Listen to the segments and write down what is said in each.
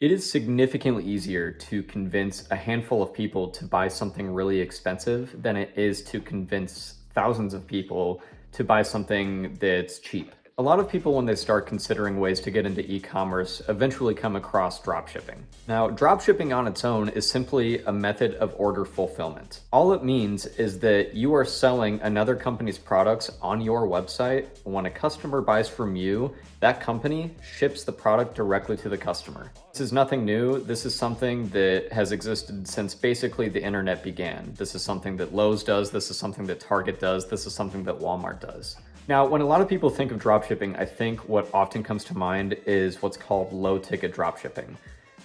It is significantly easier to convince a handful of people to buy something really expensive than it is to convince thousands of people to buy something that's cheap. A lot of people, when they start considering ways to get into e-commerce, eventually come across dropshipping. Now, dropshipping on its own is simply a method of order fulfillment. All it means is that you are selling another company's products on your website. When a customer buys from you, that company ships the product directly to the customer. This is nothing new. This is something that has existed since basically the internet began. This is something that Lowe's does. This is something that Target does. This is something that Walmart does. Now, when a lot of people think of dropshipping, I think what often comes to mind is what's called low ticket dropshipping.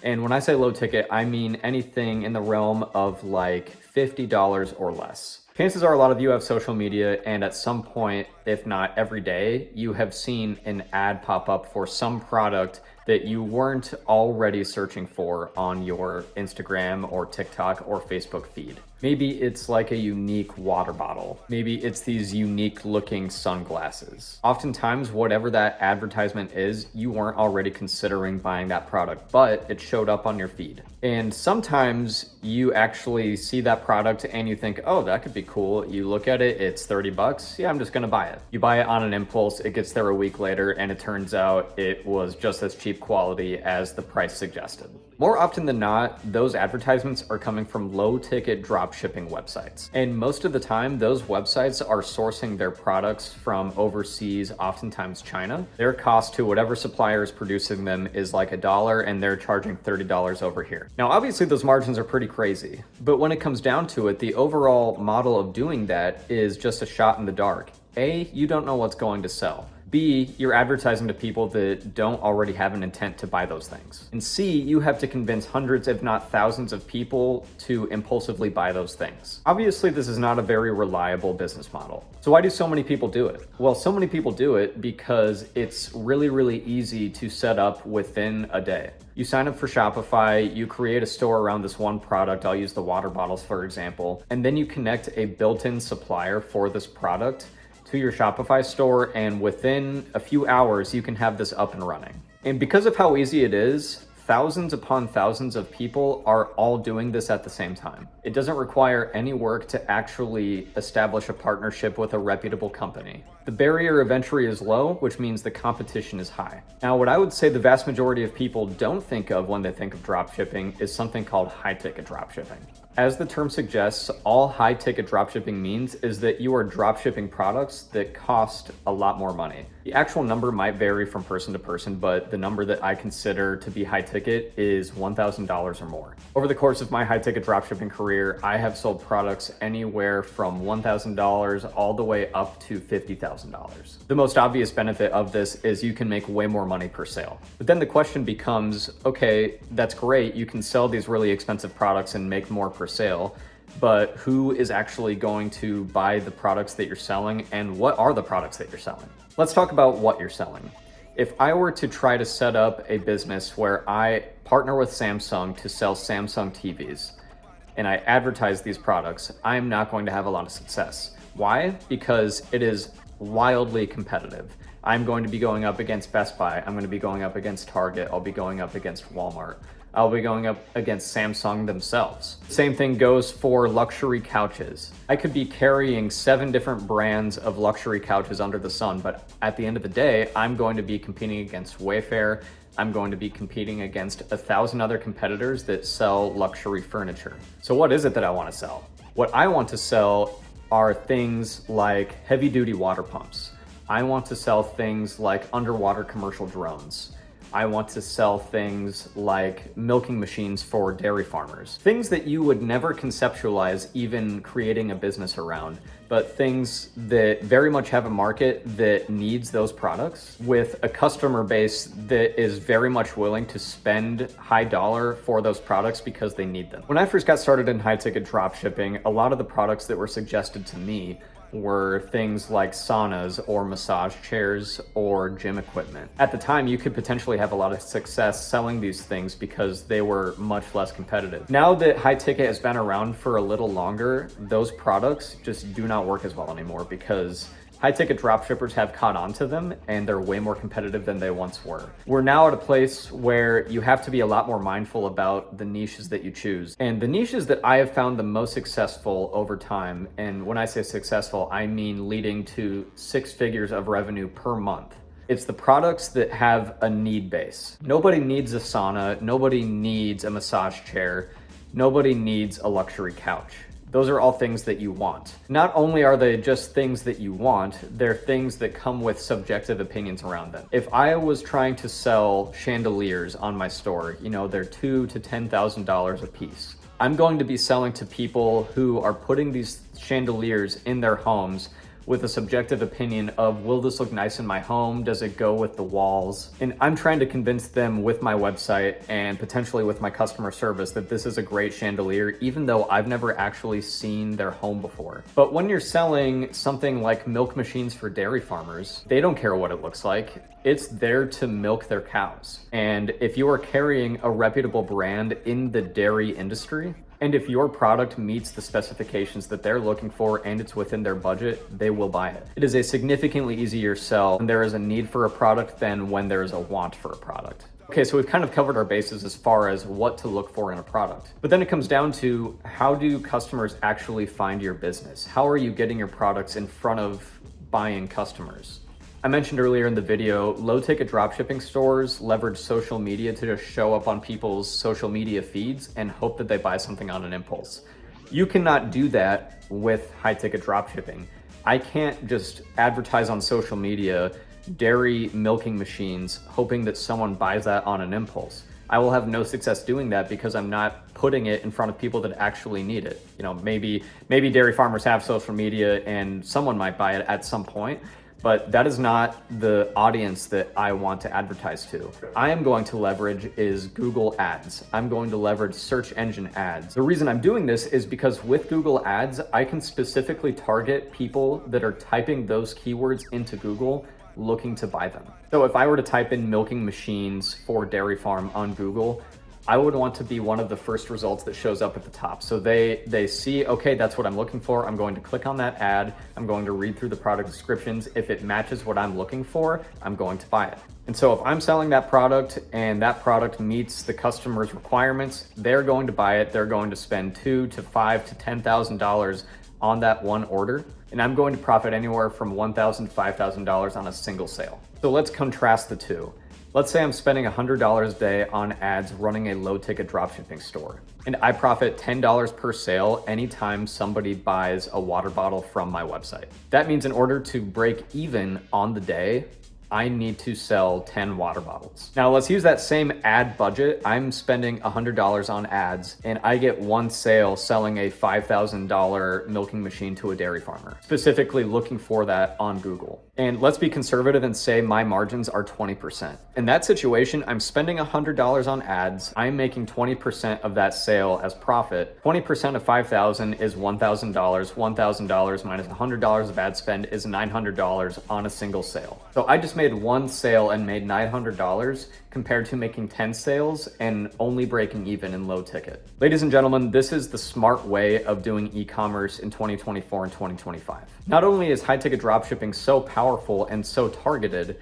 And when I say low ticket, I mean anything in the realm of like $50 or less. Chances are a lot of you have social media, and at some point, if not every day, you have seen an ad pop up for some product that you weren't already searching for on your Instagram or TikTok or Facebook feed. Maybe it's like a unique water bottle. Maybe it's these unique looking sunglasses. Oftentimes, whatever that advertisement is, you weren't already considering buying that product, but it showed up on your feed. And sometimes you actually see that product and you think, oh, that could be cool. You look at it, it's 30 bucks. Yeah, I'm just gonna buy it. You buy it on an impulse, it gets there a week later, and it turns out it was just as cheap quality as the price suggested. More often than not, those advertisements are coming from low ticket dropshipping websites. And most of the time, those websites are sourcing their products from overseas, oftentimes China. Their cost to whatever supplier is producing them is like $1, and they're charging $30 over here. Now, obviously those margins are pretty crazy, but when it comes down to it, the overall model of doing that is just a shot in the dark. A, you don't know what's going to sell. B, you're advertising to people that don't already have an intent to buy those things. And C, you have to convince hundreds, if not thousands of people to impulsively buy those things. Obviously, this is not a very reliable business model. So why do so many people do it? Well, so many people do it because it's really, really easy to set up within a day. You sign up for Shopify, you create a store around this one product. I'll use the water bottles, for example, and then you connect a built-in supplier for this product to your Shopify store, and within a few hours, you can have this up and running. And because of how easy it is, thousands upon thousands of people are all doing this at the same time. It doesn't require any work to actually establish a partnership with a reputable company. The barrier of entry is low, which means the competition is high. Now, what I would say the vast majority of people don't think of when they think of dropshipping is something called high-ticket dropshipping. As the term suggests, all high-ticket dropshipping means is that you are dropshipping products that cost a lot more money. The actual number might vary from person to person, but the number that I consider to be high-ticket is $1,000 or more. Over the course of my high-ticket dropshipping career, I have sold products anywhere from $1,000 all the way up to $50,000. The most obvious benefit of this is you can make way more money per sale. But then the question becomes, okay, that's great. You can sell these really expensive products and make more per sale, but who is actually going to buy the products that you're selling, and what are the products that you're selling? Let's talk about what you're selling. If I were to try to set up a business where I partner with Samsung to sell Samsung TVs, and I advertise these products, I'm not going to have a lot of success. Why? Because it is wildly competitive. I'm going to be going up against Best Buy. I'm going to be going up against Target. I'll be going up against Walmart. I'll be going up against Samsung themselves. Same thing goes for luxury couches. I could be carrying 7 different brands of luxury couches under the sun, but at the end of the day, I'm going to be competing against Wayfair. I'm going to be competing against 1,000 other competitors that sell luxury furniture. So what is it that I want to sell? What I want to sell are things like heavy-duty water pumps. I want to sell things like underwater commercial drones. I want to sell things like milking machines for dairy farmers. Things that you would never conceptualize even creating a business around, but things that very much have a market that needs those products with a customer base that is very much willing to spend high dollar for those products because they need them. When I first got started in high ticket dropshipping, a lot of the products that were suggested to me were things like saunas or massage chairs or gym equipment. At the time, you could potentially have a lot of success selling these things because they were much less competitive. Now that high ticket has been around for a little longer, those products just do not work as well anymore because High ticket dropshippers have caught on to them and they're way more competitive than they once were. We're now at a place where you have to be a lot more mindful about the niches that you choose. And the niches that I have found the most successful over time, and when I say successful, I mean leading to 6 figures of revenue per month. It's the products that have a need base. Nobody needs a sauna, nobody needs a massage chair, nobody needs a luxury couch. Those are all things that you want. Not only are they just things that you want, they're things that come with subjective opinions around them. If I was trying to sell chandeliers on my store, they're $2,000 to $10,000 a piece. I'm going to be selling to people who are putting these chandeliers in their homes with a subjective opinion of, will this look nice in my home? Does it go with the walls? And I'm trying to convince them with my website and potentially with my customer service that this is a great chandelier, even though I've never actually seen their home before. But when you're selling something like milk machines for dairy farmers, they don't care what it looks like. It's there to milk their cows. And if you are carrying a reputable brand in the dairy industry, and if your product meets the specifications that they're looking for and it's within their budget, they will buy it. It is a significantly easier sell when there is a need for a product than when there is a want for a product. Okay, so we've kind of covered our bases as far as what to look for in a product. But then it comes down to, how do customers actually find your business? How are you getting your products in front of buying customers? I mentioned earlier in the video, low-ticket dropshipping stores leverage social media to just show up on people's social media feeds and hope that they buy something on an impulse. You cannot do that with high-ticket dropshipping. I can't just advertise on social media dairy milking machines hoping that someone buys that on an impulse. I will have no success doing that because I'm not putting it in front of people that actually need it. Maybe dairy farmers have social media and someone might buy it at some point, but that is not the audience that I want to advertise to. I am going to leverage is Google Ads. I'm going to leverage search engine ads. The reason I'm doing this is because with Google Ads, I can specifically target people that are typing those keywords into Google looking to buy them. So if I were to type in milking machines for dairy farm on Google, I would want to be one of the first results that shows up at the top. So they see, okay, that's what I'm looking for. I'm going to click on that ad. I'm going to read through the product descriptions. If it matches what I'm looking for, I'm going to buy it. And so if I'm selling that product and that product meets the customer's requirements, they're going to buy it. They're going to spend $2,000 to $5,000 to $10,000 on that one order. And I'm going to profit anywhere from $1,000 to $5,000 on a single sale. So let's contrast the two. Let's say I'm spending $100 a day on ads running a low ticket dropshipping store, and I profit $10 per sale anytime somebody buys a water bottle from my website. That means in order to break even on the day, I need to sell 10 water bottles. Now let's use that same ad budget. I'm spending $100 on ads and I get one sale selling a $5,000 milking machine to a dairy farmer, specifically looking for that on Google. And let's be conservative and say my margins are 20%. In that situation, I'm spending $100 on ads. I'm making 20% of that sale as profit. 20% of $5,000 is $1,000. $1,000 minus $100 of ad spend is $900 on a single sale. So I just made one sale and made $900 compared to making 10 sales and only breaking even in low ticket. Ladies and gentlemen, this is the smart way of doing e-commerce in 2024 and 2025. Not only is high ticket dropshipping so powerful and so targeted,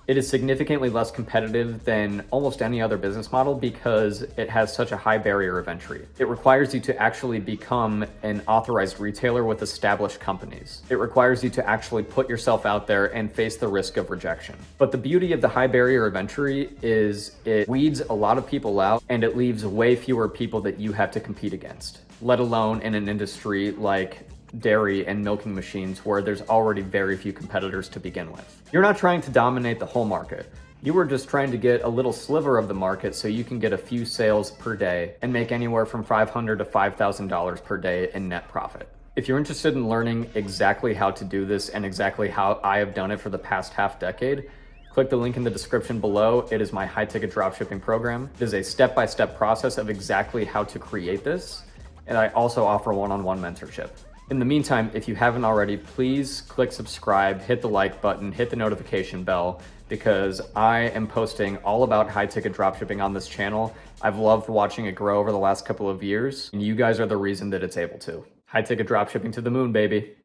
it is significantly less competitive than almost any other business model because it has such a high barrier of entry. It requires you to actually become an authorized retailer with established companies. It requires you to actually put yourself out there and face the risk of rejection. But the beauty of the high barrier of entry is it weeds a lot of people out and it leaves way fewer people that you have to compete against, let alone in an industry like dairy and milking machines where there's already very few competitors to begin with. You're not trying to dominate the whole market. You are just trying to get a little sliver of the market so you can get a few sales per day and make anywhere from $500 to $5,000 per day in net profit. If you're interested in learning exactly how to do this and exactly how I have done it for the past half decade, click the link in the description below. It is my high ticket dropshipping program. It is a step-by-step process of exactly how to create this. And I also offer one-on-one mentorship. In the meantime, if you haven't already, please click subscribe, hit the like button, hit the notification bell, because I am posting all about high ticket dropshipping on this channel. I've loved watching it grow over the last couple of years, and you guys are the reason that it's able to. High ticket dropshipping to the moon, baby.